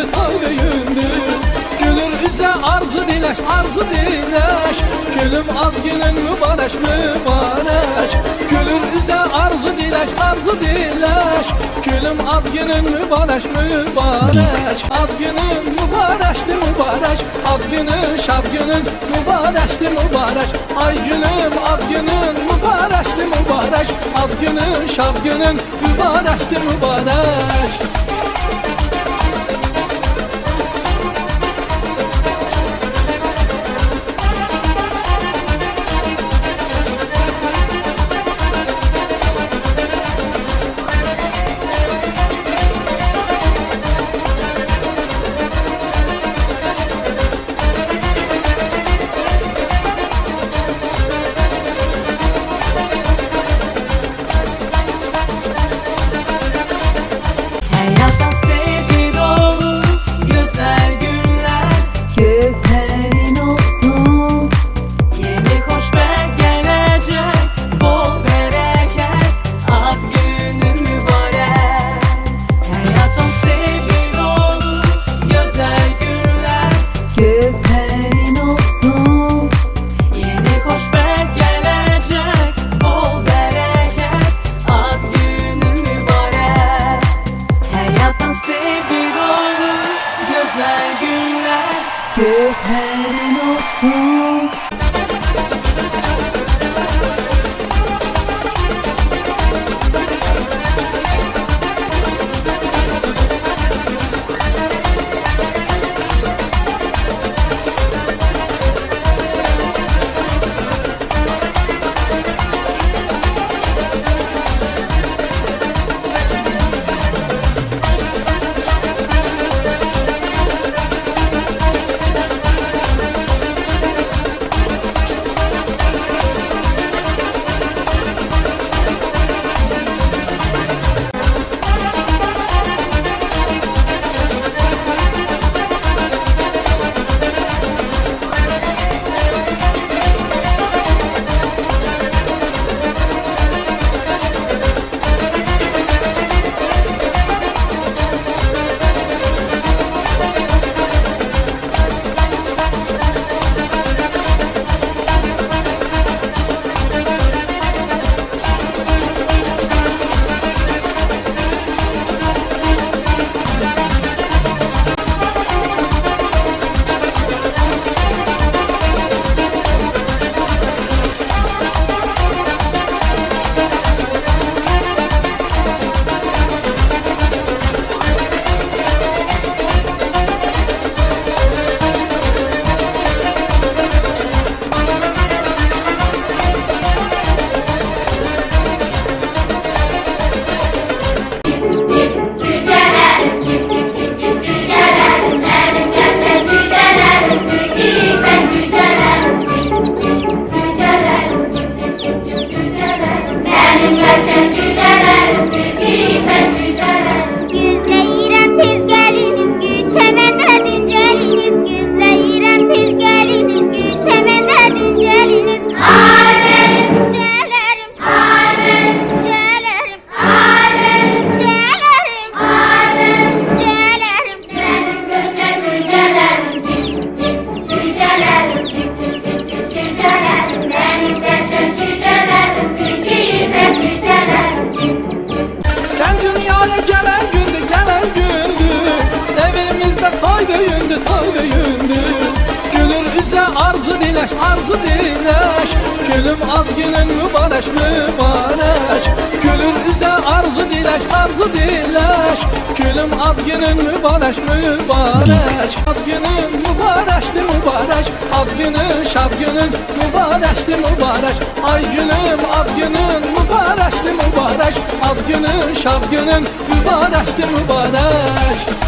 yündü, toyda yündü. Gülür üzə arzu diləş, arzu diləş. Gülüm ad günün mübarək, mübarək. Gülür üzə arzu diləş, arzu diləş. Gülüm ad günün mübarək, mübarək. Ad günün mübarəkdir, mübarək. Ad günün, şad günün mübarəkdir, mübarək. Ay gülüm, ad günün mübarəkdir, mübarək. Ad günün, şad günün mübarəkdir, mübarək. Köpeğin olsun. Arzu diləş, arzu diləş. Gülüm ad günün mübarək, mübarək. Gülür üzə arzu diləş, arzu diləş. Gülüm ad günün mübarək, mübarək. Ad günün mübarəkdir, mübarək. Ad günün, şad günün mübarəkdir, mübarək. Ay gülüm, ad günün mübarəkdir, mübarək. Ad günün, şad günün mübarəkdir, mübarək.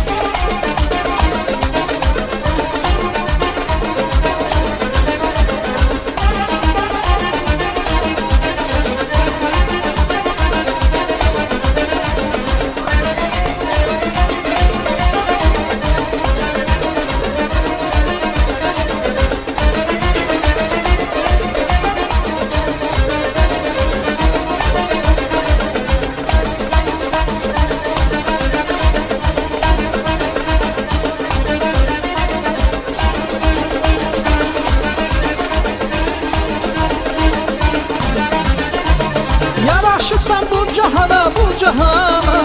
Yaraşıqsan bu cahana, bu cahana,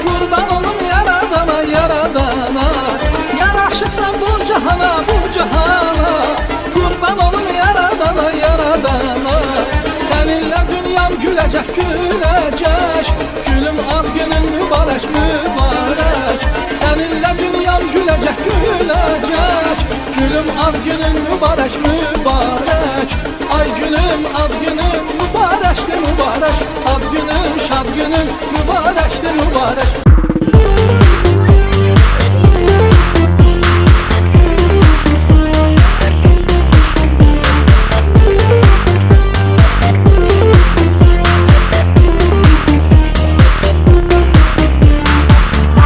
qurban olum yaradana, yaradana. Yaraşıqsan bu cahana, bu cahana, qurban olum yaradana, yaradana. Seninle dünyam gülecek, gülecek. Gülüm ad günün mübarek, mübarek. Seninle dünyam gülecek, gülecek. Gülüm ad günün mübarek, mübarek. Ay gülüm ad günün mübarektir, mübarek. Ad günün, şad günün mübarektir, mübarek.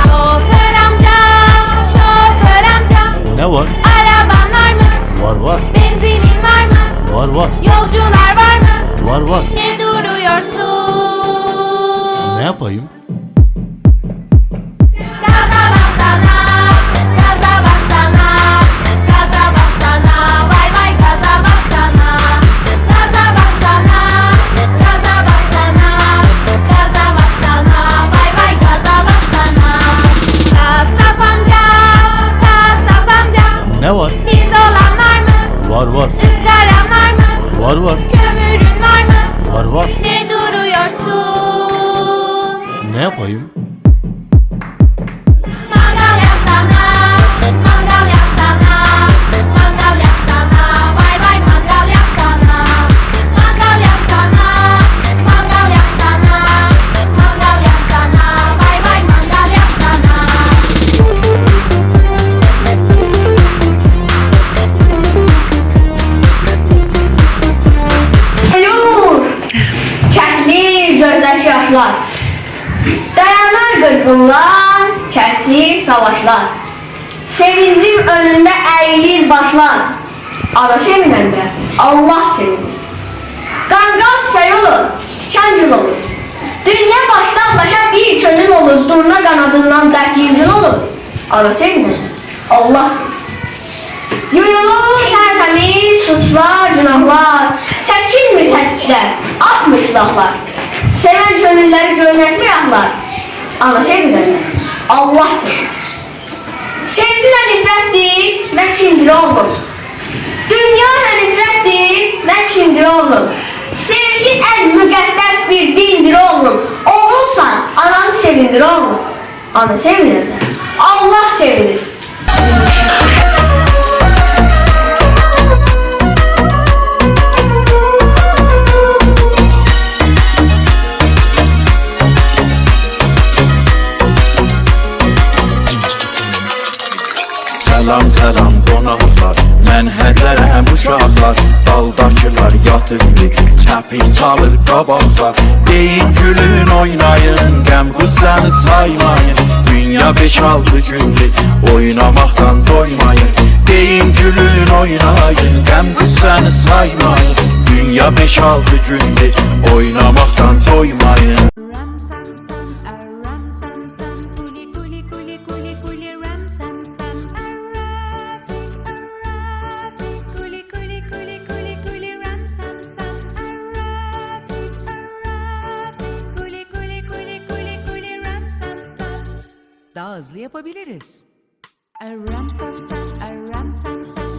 Şoför amca, şoför amca, Ne var? araban var mı? Var var. Benzinin var mı? Var var. Yolcular var mı? Var var. Ne duruyorsun? Ne yapayım? Gaza bassana, gaza bassana, gaza bassana, vay vay gaza bassana. Gaza bassana, gaza bassana, gaza bassana, vay vay gaza bassana. Kasap amca, kasap amca, Ne var? pirzolan var mı? Var var. Izgaran var mı? Var var. Kömürün var mı? Var var. Ne duruyorsun? Ne yapayım? Mangal yaksana, mangal yaksana, mangal yaksana, vay vay mangal yaksana. Mangal yaksana, mangal yaksana, mangal yaksana, vay vay mangal yaksana. Alo, kəsilir gözdəki yaşlar. Dayanır qırqınlar, kəsir savaşlar. Sevincim önündə əyilir başlar. Ana sevinəndə Allah sevinir. Qanqal çiçək olur, tikan gül olur. Dünya başdan başa bir könül olur, durna qanadından dərk olur. Ana sevinəndə Allah sevinir. Yuyulur tərtəmiz suçlar, günahlar, çəkilmir tətiklər, atmır silahlar. Sevən könülləri göynətmir ahlar. Ana sevinirlər, Allah sevir. Sevgi nə nifrətdir, nə kindir olmur. Dünya nə nifrətdir, nə kindir olmur. Sevgi ən müqəddəs bir dindir oğlum. Oğulsan, ananı sevindir oğlum. Ana sevinirlər, Allah sevinir. Salam salam qonaqlar, mən hədərəm uşaqlar. Daldakılar yatırdı, çəpik çalır qabaqlar. Deyin gülün oynayın, qəm qüssəni saymayın. Dünya 5-6 günlük oynamaqdan doymayın. Deyin gülün oynayın, qəm qüssəni saymayın. Dünya 5-6 günlük oynamaqdan doymayın. Ram sam sam, a ram sam sam, kuli kuli kuli kuli kuli ram sam sam, a rafik, kuli kuli kuli kuli kuli ram sam sam, a rafik, kuli kuli kuli kuli kuli ram sam sam. Daha hızlı yapabiliriz. A ram sam sam, a ram sam sam,